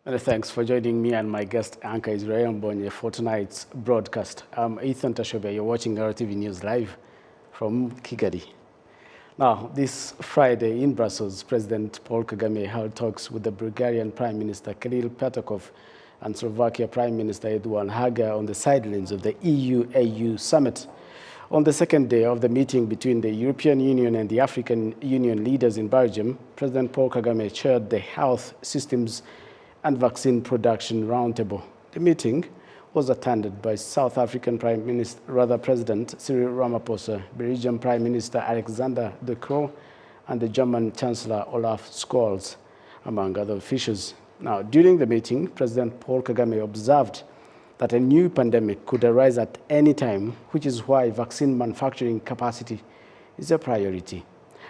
Many thanks for joining me and my guest anchor Israel Mbonye for tonight's broadcast. I'm Ethan Tashobe. You're watching RwandaTV News live from Kigali. Now, this Friday in Brussels, President Paul Kagame held talks with the Bulgarian Prime Minister Kiril Petkov and Slovakia Prime Minister Edouard Hager on the sidelines of the EU-AU summit. On the second day of the meeting between the European Union and the African Union leaders in Belgium, President Paul Kagame chaired the Health Systems and Vaccine Production Roundtable. The meeting was attended by South African President Cyril Ramaphosa, Belgian Prime Minister Alexander De Croo, and the German Chancellor Olaf Scholz, among other officials. Now, during the meeting, President Paul Kagame observed that a new pandemic could arise at any time, which is why vaccine manufacturing capacity is a priority,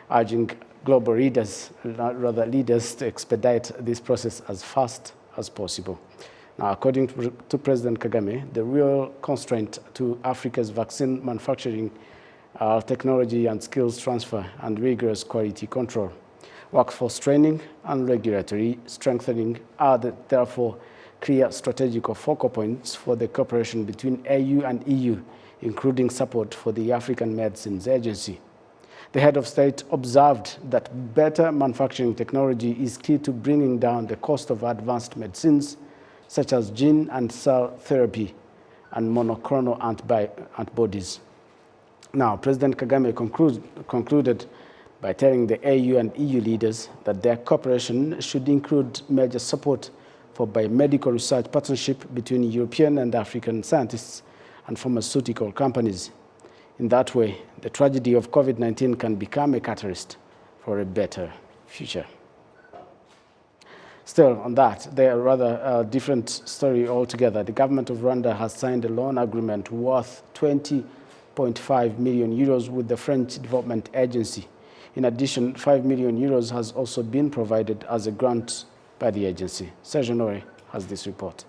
urging global leaders to expedite this process as fast as possible. Now, according to President Kagame, the real constraint to Africa's vaccine manufacturing are technology and skills transfer and rigorous quality control. Workforce training and regulatory strengthening are therefore clear strategic focal points for the cooperation between AU and EU, including support for the African Medicines Agency. The head of state observed that better manufacturing technology is key to bringing down the cost of advanced medicines, such as gene and cell therapy and monoclonal antibodies. Now, President Kagame concluded by telling the AU and EU leaders that their cooperation should include major support for biomedical research partnership between European and African scientists and pharmaceutical companies. In that way, the tragedy of COVID-19 can become a catalyst for a better future. Still, on that, they are rather different story altogether. The government of Rwanda has signed a loan agreement worth 20.5 million euros with the French Development Agency. In addition, 5 million euros has also been provided as a grant by the agency. Serge Honore has this report.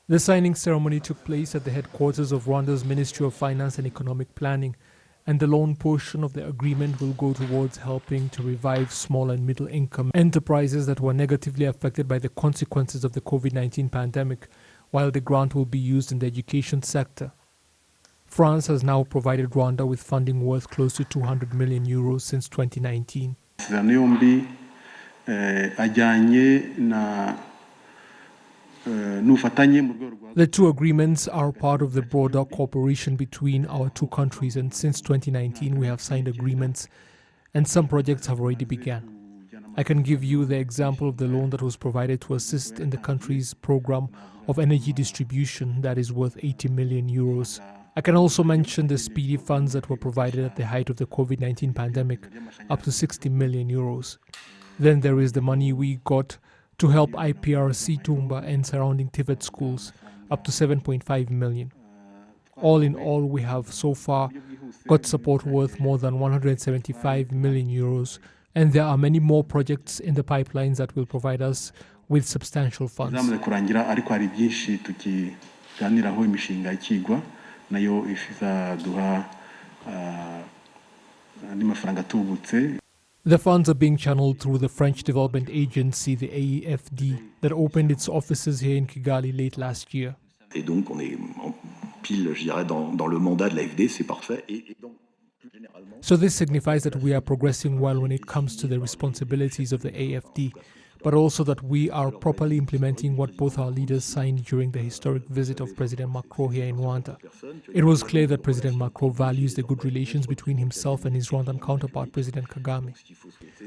The signing ceremony took place at the headquarters of Rwanda's Ministry of Finance and Economic Planning, and the loan portion of the agreement will go towards helping to revive small and middle-income enterprises that were negatively affected by the consequences of the COVID-19 pandemic, while the grant will be used in the education sector. France has now provided Rwanda with funding worth close to 200 million euros since 2019. The two agreements are part of the broader cooperation between our two countries, and since 2019 we have signed agreements and some projects have already begun. I can give you the example of the loan that was provided to assist in the country's program of energy distribution that is worth 80 million euros. I can also mention the speedy funds that were provided at the height of the COVID-19 pandemic, up to 60 million euros. Then there is the money we got to help IPRC Tumba and surrounding TVET schools, up to 7.5 million. All in all, we have so far got support worth more than 175 million euros, and there are many more projects in the pipelines that will provide us with substantial funds. The funds are being channeled through the French Development Agency, the AEFD, that opened its offices here in Kigali late last year. Et donc on est pile, je dirais, dans le mandat de l'AFD, c'est parfait. So this signifies that we are progressing well when it comes to the responsibilities of the AFD, but also that we are properly implementing what both our leaders signed during the historic visit of President Macron here in Rwanda. It was clear that President Macron values the good relations between himself and his Rwandan counterpart, President Kagame.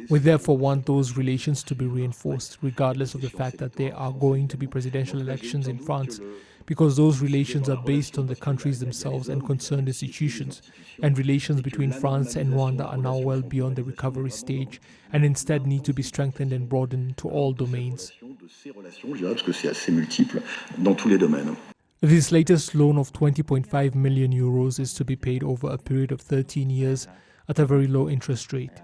We therefore want those relations to be reinforced, regardless of the fact that there are going to be presidential elections in France, because those relations are based on the countries themselves and concerned institutions, and relations between France and Rwanda are now well beyond the recovery stage and instead need to be strengthened and broadened to all domains. This latest loan of 20.5 million euros is to be paid over a period of 13 years at a very low interest rate.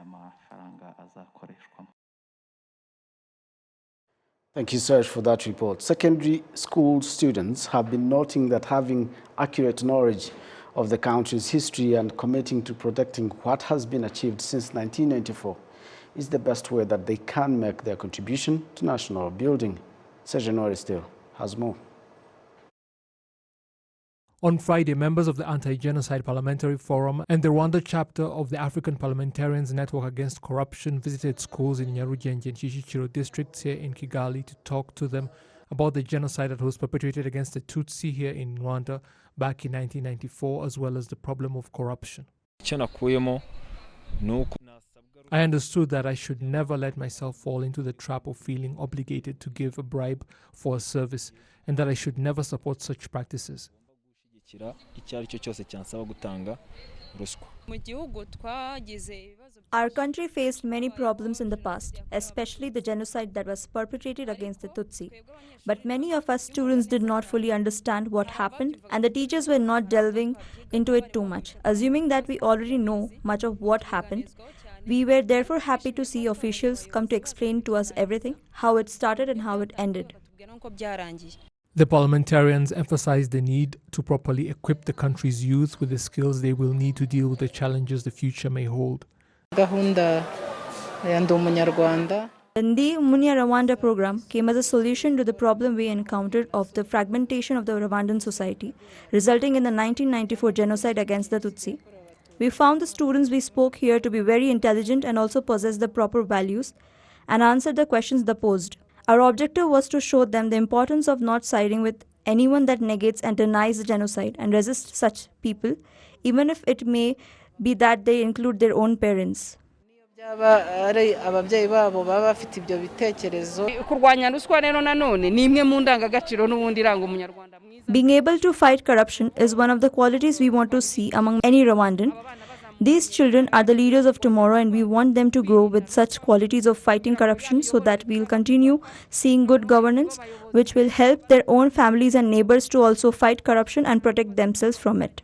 Thank you, Serge, for that report. Secondary school students have been noting that having accurate knowledge of the country's history and committing to protecting what has been achieved since 1994 is the best way that they can make their contribution to national building. Sejanori still has more. On Friday, members of the Anti-Genocide Parliamentary Forum and the Rwanda chapter of the African Parliamentarians Network Against Corruption visited schools in Nyarugenge and Kicukiro districts here in Kigali to talk to them about the genocide that was perpetrated against the Tutsi here in Rwanda back in 1994, as well as the problem of corruption. I understood that I should never let myself fall into the trap of feeling obligated to give a bribe for a service, and that I should never support such practices. Our country faced many problems in the past, especially the genocide that was perpetrated against the Tutsi. But many of us students did not fully understand what happened, and the teachers were not delving into it too much. Assuming that we already know much of what happened, we were therefore happy to see officials come to explain to us everything, how it started and how it ended. The parliamentarians emphasized the need to properly equip the country's youth with the skills they will need to deal with the challenges the future may hold. The Ndi Umunya Rwanda program came as a solution to the problem we encountered of the fragmentation of the Rwandan society, resulting in the 1994 genocide against the Tutsi. We found the students we spoke here to be very intelligent and also possess the proper values and answered the questions they posed. Our objective was to show them the importance of not siding with anyone that negates and denies the genocide and resist such people, even if it may be that they include their own parents. Being able to fight corruption is one of the qualities we want to see among any Rwandan. These children are the leaders of tomorrow, and we want them to grow with such qualities of fighting corruption so that we'll continue seeing good governance, which will help their own families and neighbors to also fight corruption and protect themselves from it.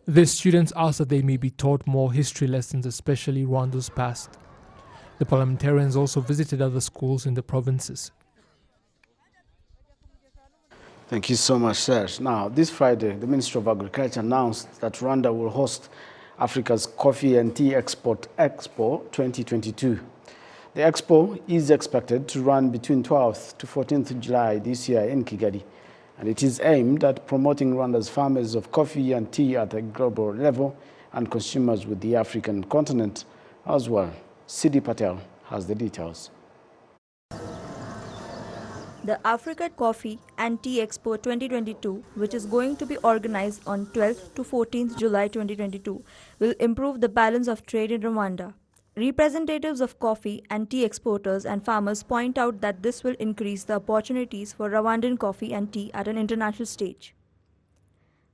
The students asked that they may be taught more history lessons, especially Rwanda's past. The parliamentarians also visited other schools in the provinces. Thank you so much, Serge. Now, this Friday, the Ministry of Agriculture announced that Rwanda will host Africa's Coffee and Tea Export Expo 2022. The expo is expected to run between 12th to 14th July this year in Kigali, and it is aimed at promoting Rwanda's farmers of coffee and tea at a global level and consumers with the African continent as well. Sidi Patel has the details. The Africa Coffee and Tea Expo 2022, which is going to be organized on 12th to 14th July 2022, will improve the balance of trade in Rwanda. Representatives of coffee and tea exporters and farmers point out that this will increase the opportunities for Rwandan coffee and tea at an international stage.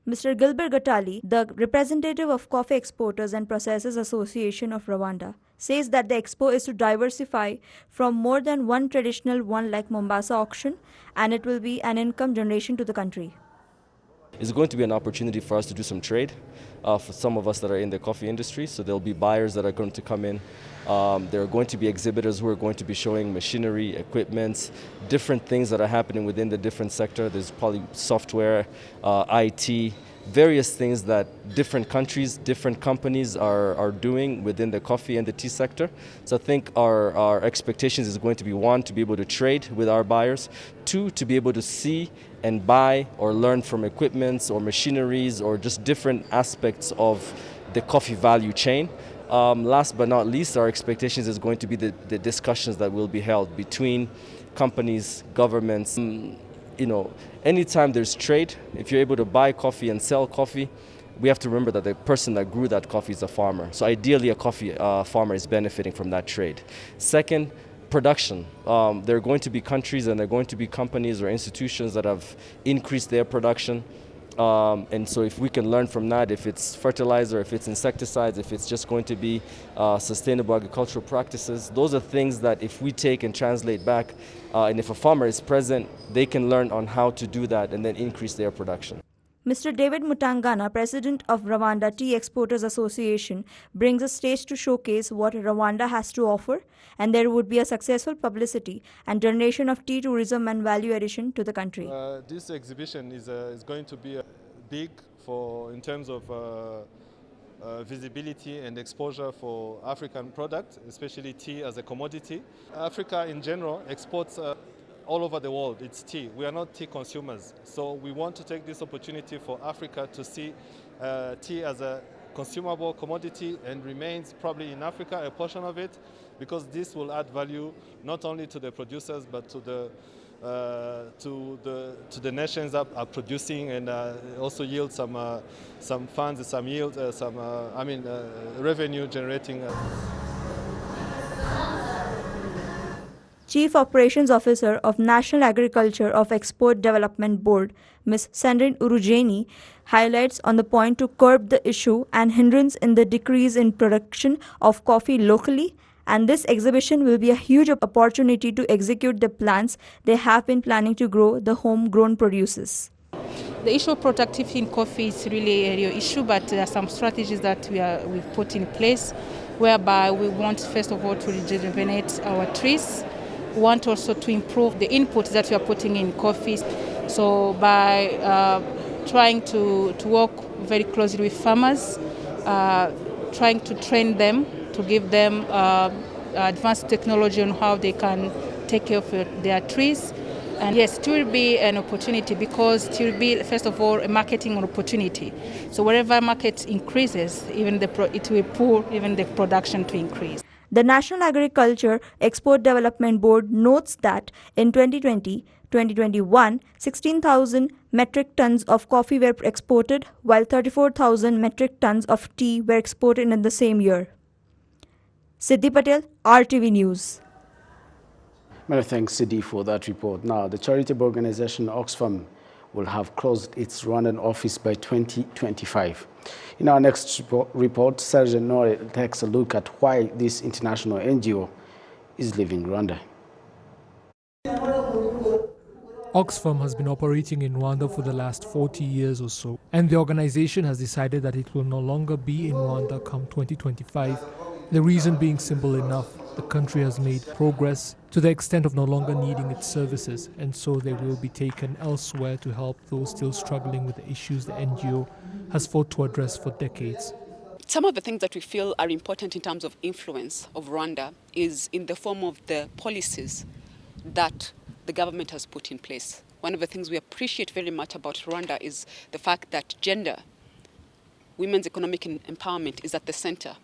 Mr. Gilbert Gatali, the representative of Coffee Exporters and Processors Association of Rwanda, says that the expo is to diversify from more than one traditional one like Mombasa auction, and it will be an income generation to the country. It's going to be an opportunity for us to do some trade for some of us that are in the coffee industry. So there'll be buyers that are going to come in. There are going to be exhibitors who are going to be showing machinery, equipment, different things that are happening within the different sector. There's probably software, IT, various things that different countries, different companies are doing within the coffee and the tea sector. So I think our expectations is going to be, one, to be able to trade with our buyers, two, to be able to see and buy or learn from equipments or machineries or just different aspects of the coffee value chain. Last but not least, our expectations is going to be the discussions that will be held between companies, governments. Anytime there's trade, if you're able to buy coffee and sell coffee, we have to remember that the person that grew that coffee is a farmer. So ideally, a coffee farmer is benefiting from that trade. Second, production. There are going to be countries and there are going to be companies or institutions that have increased their production. And so if we can learn from that, if it's fertilizer, if it's insecticides, if it's just going to be sustainable agricultural practices, those are things that if we take and translate back, and if a farmer is present, they can learn on how to do that and then increase their production. Mr. David Mutangana, president of Rwanda Tea Exporters Association, brings a stage to showcase what Rwanda has to offer, and there would be a successful publicity and generation of tea tourism and value addition to the country. This exhibition is going to be big in terms of visibility and exposure for African products, especially tea as a commodity. Africa in general exports all over the world. It's tea. We are not tea consumers. So we want to take this opportunity for Africa to see tea as a consumable commodity and remains probably in Africa, a portion of it, because this will add value not only to the producers but to the nations that are producing, and also yield some funds, some yield, revenue generating. Chief Operations Officer of National Agriculture of Export Development Board, Ms. Sandrine Urujeni, highlights on the point to curb the issue and hindrance in the decrease in production of coffee locally, and this exhibition will be a huge opportunity to execute the plans they have been planning to grow the homegrown produces. The issue of productivity in coffee is really a real issue, but there are some strategies that we've put in place, whereby we want, first of all, to rejuvenate our trees. We want also to improve the inputs that we are putting in coffee. So by trying to work very closely with farmers, trying to train them, to give them advanced technology on how they can take care of their trees. And yes, it will be an opportunity because it will be, first of all, a marketing opportunity. So wherever market increases, it will pull even the production to increase. The National Agriculture Export Development Board notes that in 2020-2021, 16,000 metric tons of coffee were exported, while 34,000 metric tons of tea were exported in the same year. Siddhi Patel, RTV News. Many thanks, Siddhi, for that report. Now, the charitable organization Oxfam will have closed its Rwandan office by 2025. In our next report, Serge Nore takes a look at why this international NGO is leaving Rwanda. Oxfam has been operating in Rwanda for the last 40 years or so, and the organization has decided that it will no longer be in Rwanda come 2025. The reason being simple enough: the country has made progress to the extent of no longer needing its services, and so they will be taken elsewhere to help those still struggling with the issues the NGO has fought to address for decades. Some of the things that we feel are important in terms of influence of Rwanda is in the form of the policies that the government has put in place. One of the things we appreciate very much about Rwanda is the fact that gender, women's economic empowerment is at the center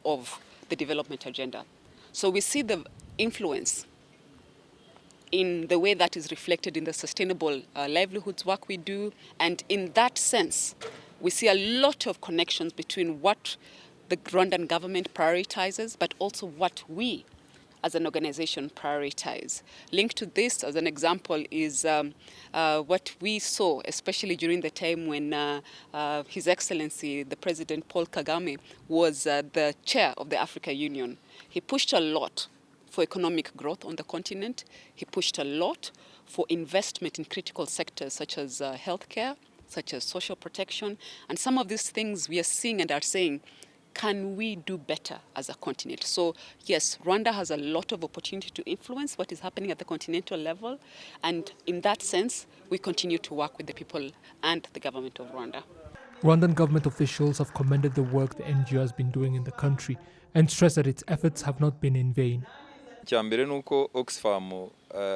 of the development agenda. So we see the influence in the way that is reflected in the sustainable livelihoods work we do. And in that sense, we see a lot of connections between what the Rwandan government prioritizes, but also what we as an organization prioritize. Linked to this, as an example, is what we saw, especially during the time when His Excellency, the President Paul Kagame, was the chair of the Africa Union. He pushed a lot for economic growth on the continent. He pushed a lot for investment in critical sectors such as healthcare, such as social protection. And some of these things we are seeing and are saying, can we do better as a continent? So yes, Rwanda has a lot of opportunity to influence what is happening at the continental level. And in that sense, we continue to work with the people and the government of Rwanda. Rwandan government officials have commended the work the NGO has been doing in the country and stressed that its efforts have not been in vain. Cyambere nuko Oxfam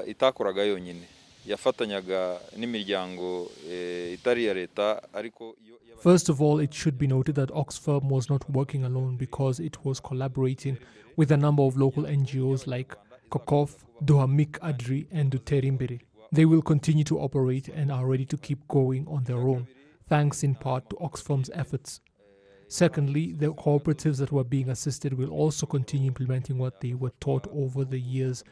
itakoraga yonyine yafatanyaga n'imiryango itari ya leta ariko. First of all, it should be noted that Oxfam was not working alone because it was collaborating with a number of local NGOs like Petkov, Dohamik Adri and Duterimbere. They will continue to operate and are ready to keep going on their own, thanks in part to Oxfam's efforts. Secondly, the cooperatives that were being assisted will also continue implementing what they were taught over the years.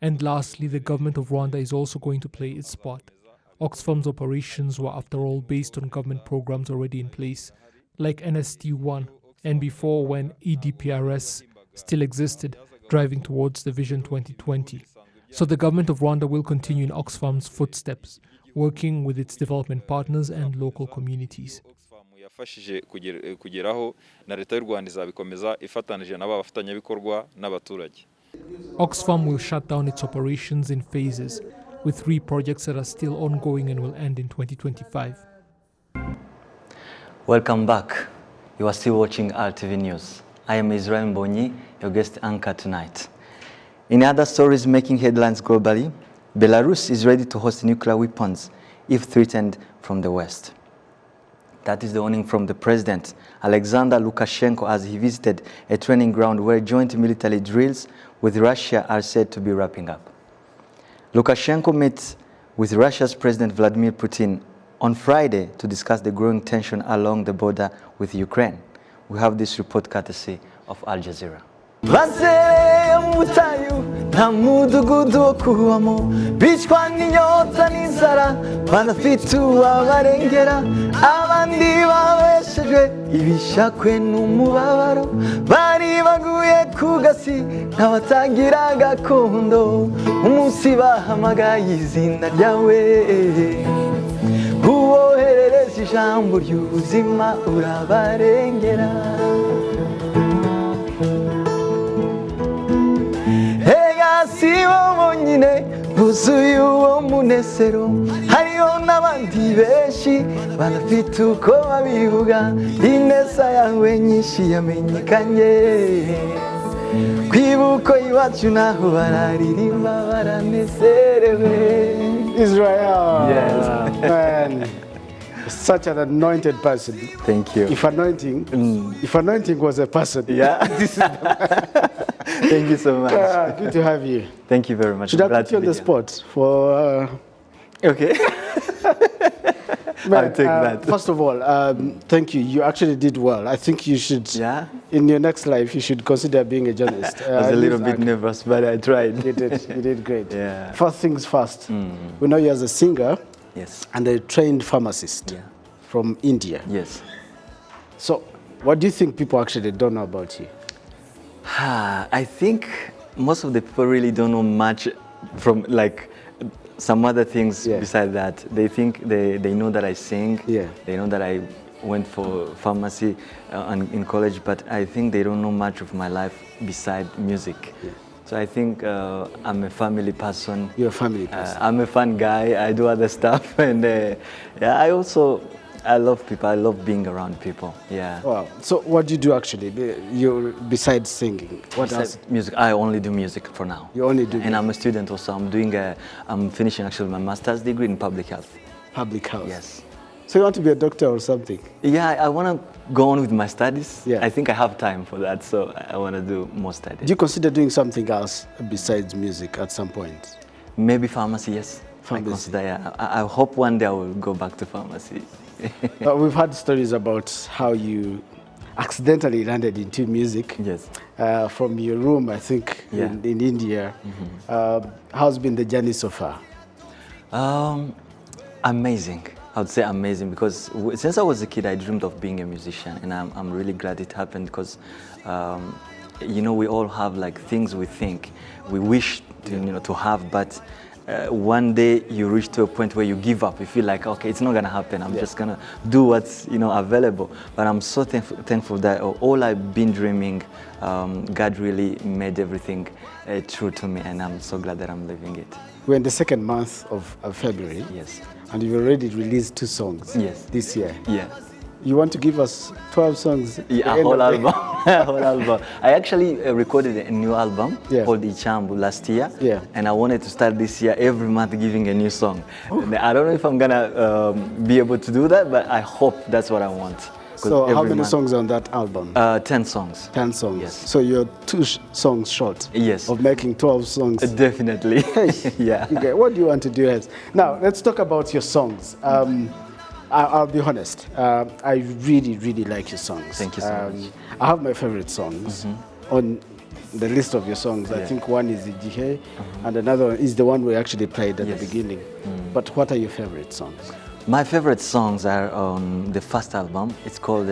And lastly, the government of Rwanda is also going to play its part. Oxfam's operations were, after all, based on government programs already in place, like NST1, and before when EDPRS still existed, driving towards the Vision 2020. So the government of Rwanda will continue in Oxfam's footsteps, working with its development partners and local communities. Oxfam will shut down its operations in phases, with 3 projects that are still ongoing and will end in 2025. Welcome back. You are still watching RTV News. I am Israel Mbonyi, your guest anchor tonight. In other stories making headlines globally, Belarus is ready to host nuclear weapons if threatened from the West. That is the warning from the president, Alexander Lukashenko, as he visited a training ground where joint military drills with Russia are said to be wrapping up. Lukashenko met with Russia's President Vladimir Putin on Friday to discuss the growing tension along the border with Ukraine. We have this report courtesy of Al Jazeera. Bazeye mutayu nta mudugudu wo kubamo bicwa n'inyota n'inzara banafite uwabarengera abandi babeshejwe ibishakwe n'umubabaro bari baguye ku gasi nk'abatagira gakondo umunsi bahamagaye izina ryawe uwoherereza ijambo ry'ubuzima urabarengera. Sibo bonyine buzuye uwo munezero hariho n'abandi benshi banafite uko babivuga ineza yawe nyinshi yamenyekanye kwibuko iwacu naho bararirimba baranezerewe. Israel, yes, man, such an anointed person. Thank you. If anointing was a person, yeah, this is thank you so much. Good to have you. Thank you very much. Should I put you on the spot for? Okay. Man, I'll take that. First of all, thank you. You actually did well. I think you should. Yeah. In your next life, you should consider being a journalist. I was a little bit nervous, but I tried. You did. You did great. Yeah. First things first. We know you as a singer. Yes. And a trained pharmacist. Yeah. From India. Yes. So, what do you think people actually don't know about you? I think most of the people really don't know much from like some other things besides that. They think they know that I sing. Yeah. They know that I went for pharmacy in college, but I think they don't know much of my life beside music. Yeah. So I think I'm a family person. You're a family person. I'm a fun guy. I do other stuff, and yeah, I love people. I love being around people. Yeah. Wow. So what do you do actually? You besides singing, what else? Music. I only do music for now. You only do. And music. I'm a student also. I'm finishing actually my master's degree in public health. Public health. Yes. So you want to be a doctor or something? Yeah, I want to go on with my studies. Yeah. I think I have time for that, so I want to do more studies. Do you consider doing something else besides music at some point? Maybe pharmacy, yes. Pharmacy. I consider, yeah. I hope one day I will go back to pharmacy. We've had stories about how you accidentally landed into music. Yes. From your room, I think, in India. How's been the journey so far? Amazing. I would say amazing because since I was a kid, I dreamed of being a musician, and I'm really glad it happened because, you know, we all have like things we think we wish to have, but one day you reach to a point where you give up. You feel like, okay, it's not gonna happen. I'm just gonna do what's available. But I'm so thankful that all I've been dreaming, God really made everything true to me, and I'm so glad that I'm living it. We're in the second month of February. Yes. And you've already released 2 songs. Yes. This year. Yeah. You want to give us 12 songs? Yeah, a whole album. A whole album. I actually recorded a new album called Ichambu last year. Yeah. And I wanted to start this year every month giving a new song. I don't know if I'm gonna be able to do that, but I hope that's what I want. So how many songs on that album? 10 songs. 10 songs. Yes. So you're 2 songs short. Yes. Of making 12 songs. Definitely. Yeah. Okay. What do you want to do next? Now let's talk about your songs. I'll be honest. I really, really like your songs. Thank you so much. I have my favorite songs on the list of your songs. I think one is Ijihe, and another one is the one we actually played at the beginning. But what are your favorite songs? My favorite songs are on the first album. It's called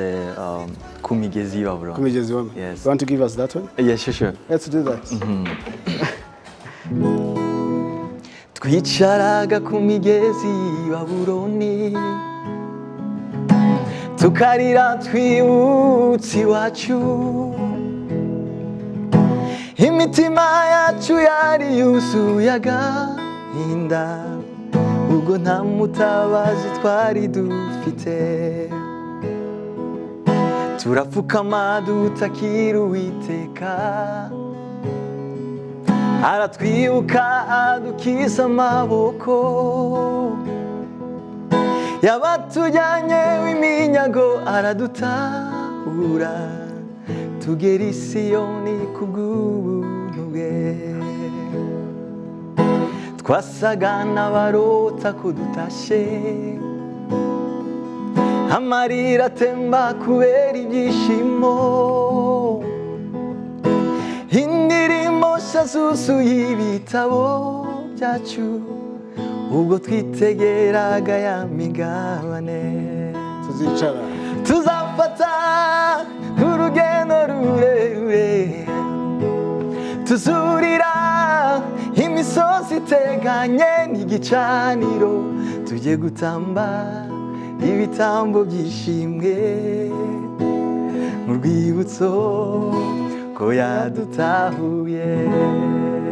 Kumigezi Wabro. Kumigezi Wabro. Yes. You want to give us that one? Yeah, sure. Let's do that. Twicaraga ku migezi wa Buroni tukarira twibutse iwacu imitima yacu yari yuzuye agahinda ubwo nta mutabazi twari dufite turapfukama dutakira Uwiteka, aratwibuka adukiza amaboko, yabatujyanye w'iminyago aradutahura, tugera i Siyoni kubw'ubuntu bwe. Twasaga n'abarota ko dutashe, amarira atemba kubera ibyishimo, indirimbo nshya zuzuye ibitabo byacu, ubwo twitegeraga ya migabane. Tuzicara, tuzafata urugendo rurerure, tuzurira imisozi iteganye n'igicaniro, tujye gutamba ibitambo byishimwe mu rwibutso ko yadutahuye.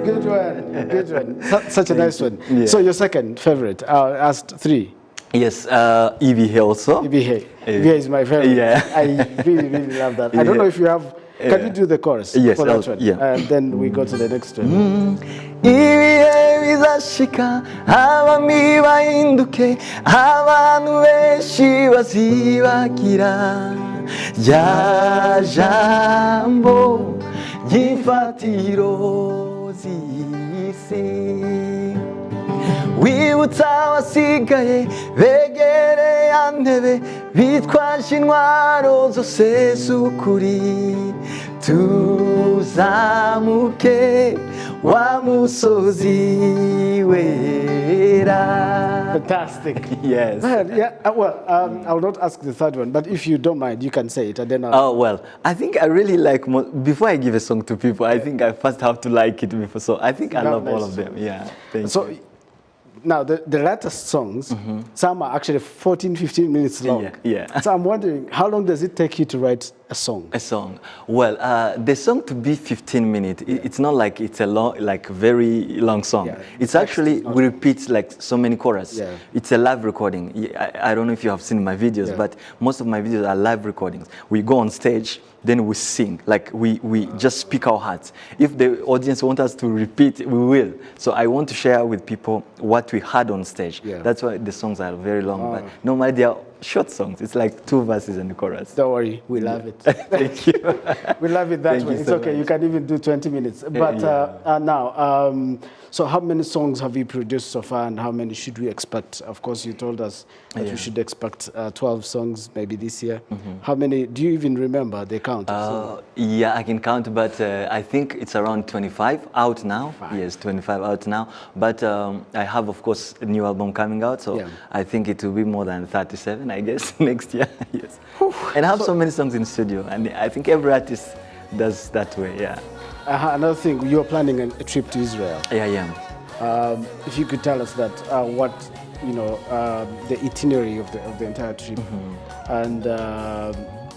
Good one, good one. Such a nice one. Yeah. So your second favorite, I asked three. Yes, Ibihe also. Ibihe. Ibihe is my favorite. Yeah. I really, really love that. I don't know if you have, can you do the chorus Yes, for that one? yeah. And then we go to the next one. Ibihe bizashika, abami bahinduke, abantu benshi bazibagira rya jambo ry'imfatiro z'isi. Wibutsa abasigaye begereye ya ntebe, bitwaje intwaro zose z'ukuri, tuzamuke wa musozi wera. Fantastic. Yes. Man, yeah, well, I'll not ask the third one, but if you don't mind, you can say it, and then I'll... Oh, well, I think I really like, before I give a song to people, I think I first have to like it before, so I think I love all of them. Yeah, thank you. Now, the latest songs, some are actually 14, 15 minutes long. Yeah. So I'm wondering, how long does it take you to write a song? A song. Well, the song to be 15 minutes, it's not like it's a long, like very long song. Yeah. It's actually, we repeat like so many choruses. Yeah. It's a live recording. I don't know if you have seen my videos, but most of my videos are live recordings. We go on stage, then we sing, like we just speak our hearts. If the audience wants us to repeat, we will. So I want to share with people what we had on stage. Yeah. That's why the songs are very long, but normally they are short songs. It's like 2 verses and the chorus. Don't worry, we love it. Thank you. We love it that way. It's so okay, much. You can even do 20 minutes. But now, so how many songs have you produced so far, and how many should we expect? Of course, you told us that we should expect 12 songs maybe this year. How many, do you even remember the count? Yeah, I can count, but I think it's around 25 out now. Yes, 25 out now. But I have, of course, a new album coming out, so I think it will be more than 37, I guess, next year. Yes. And I have so many songs in studio, and I think every artist does that way, yeah. Another thing, you're planning a trip to Israel. Yeah, I am. If you could tell us that, what, you know, the itinerary of the entire trip, and,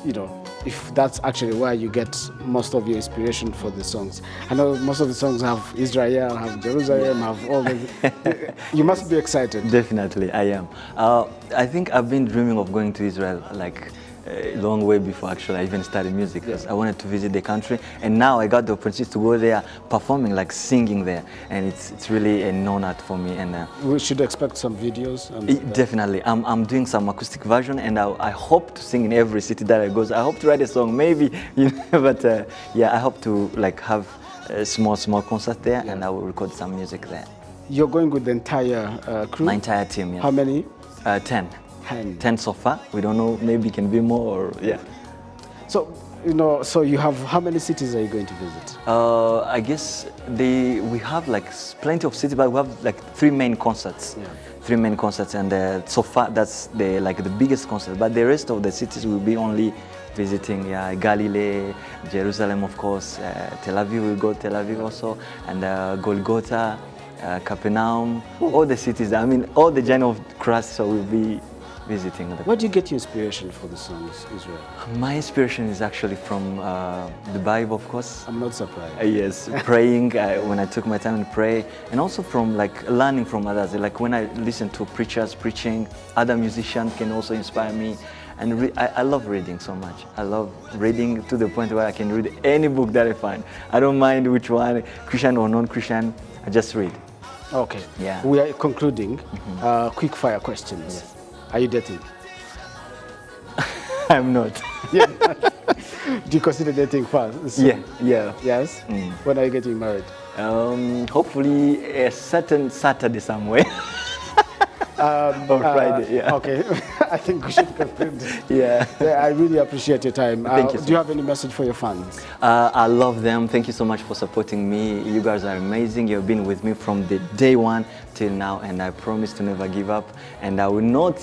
you know, if that's actually where you get most of your inspiration for the songs. I know most of the songs have Israel, have Jerusalem, have all the... You must be excited. Definitely, I am. I think I've been dreaming of going to Israel, like, a long way before actually I even started music, because I wanted to visit the country, and now I got the opportunity to go there performing, like singing there, and it's really an honor for me. And we should expect some videos. Definitely, I'm doing some acoustic version, and I hope to sing in every city that I go. I hope to write a song, maybe, you know, but yeah, I hope to like have a small concert there, and I will record some music there. You're going with the entire crew? My entire team, yes. How many? 10. 10 so far. We don't know, maybe it can be more, or yeah. So, you know, so you have, how many cities are you going to visit? I guess we have like plenty of cities, but we have like 3 main concerts. 3 main concerts, and so far that's the biggest concert. But the rest of the cities will be only visiting, Galilee, Jerusalem, of course, Tel Aviv, we'll go to Tel Aviv also, and Golgotha, Capernaum, all the cities, I mean, all the journey of Christ, so we'll be visiting. Where do you get your inspiration for the songs, Israel? My inspiration is actually from the Bible, of course. I'm not surprised. Yes, praying, when I took my time and pray, and also from like learning from others. Like when I listen to preachers preaching, other musicians can also inspire me. And I love reading so much. I love reading to the point where I can read any book that I find. I don't mind which one, Christian or non-Christian, I just read. Okay. Yeah. We are concluding. Quick fire questions. Yes. Are you dating? I'm not. Yeah. Do you consider dating fast? Yeah. Yes? When are you getting married? Hopefully a certain Saturday somewhere. Or Friday, yeah. Okay, I think we should conclude. Yeah. I really appreciate your time. Thank you so Do you have any message for your fans? I love them. Thank you so much for supporting me. You guys are amazing. You've been with me from the day one till now, and I promise to never give up. And I will not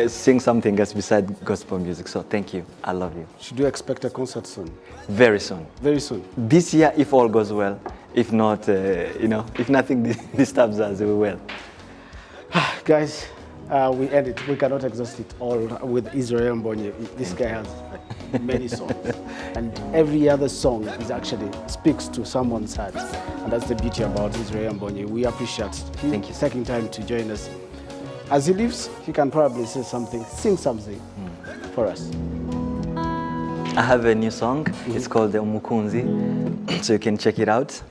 sing something else besides gospel music. So thank you. I love you. Should you expect a concert soon? Very soon. Very soon? This year, if all goes well. If not, if nothing disturbs us, we will. Guys, we end it. We cannot exhaust it all with Israel Mbonye. This guy has many songs. And every other song is actually speaks to someone's heart. And that's the beauty about Israel Mbonye. We appreciate him taking time to join us. As he leaves, he can probably say something, sing something for us. I have a new song. It's called Umukunzi. So you can check it out.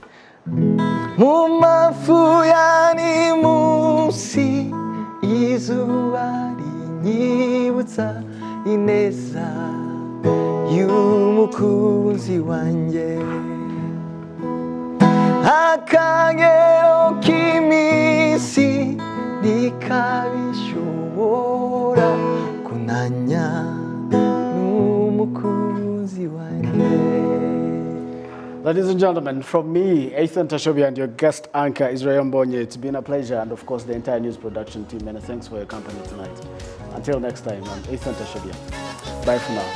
Mumafuyani musi izuba rinyibutsa ineza y'umukunzi wanjye akagero k'iminsi ntikabishobora kunanya n'umukunzi wanjye. Ladies and gentlemen, from me, Ethan Tashobi, and your guest anchor, Israel Mbonye, it's been a pleasure, and of course the entire news production team, and thanks for your company tonight. Until next time, I'm Ethan Tashobi. Bye for now.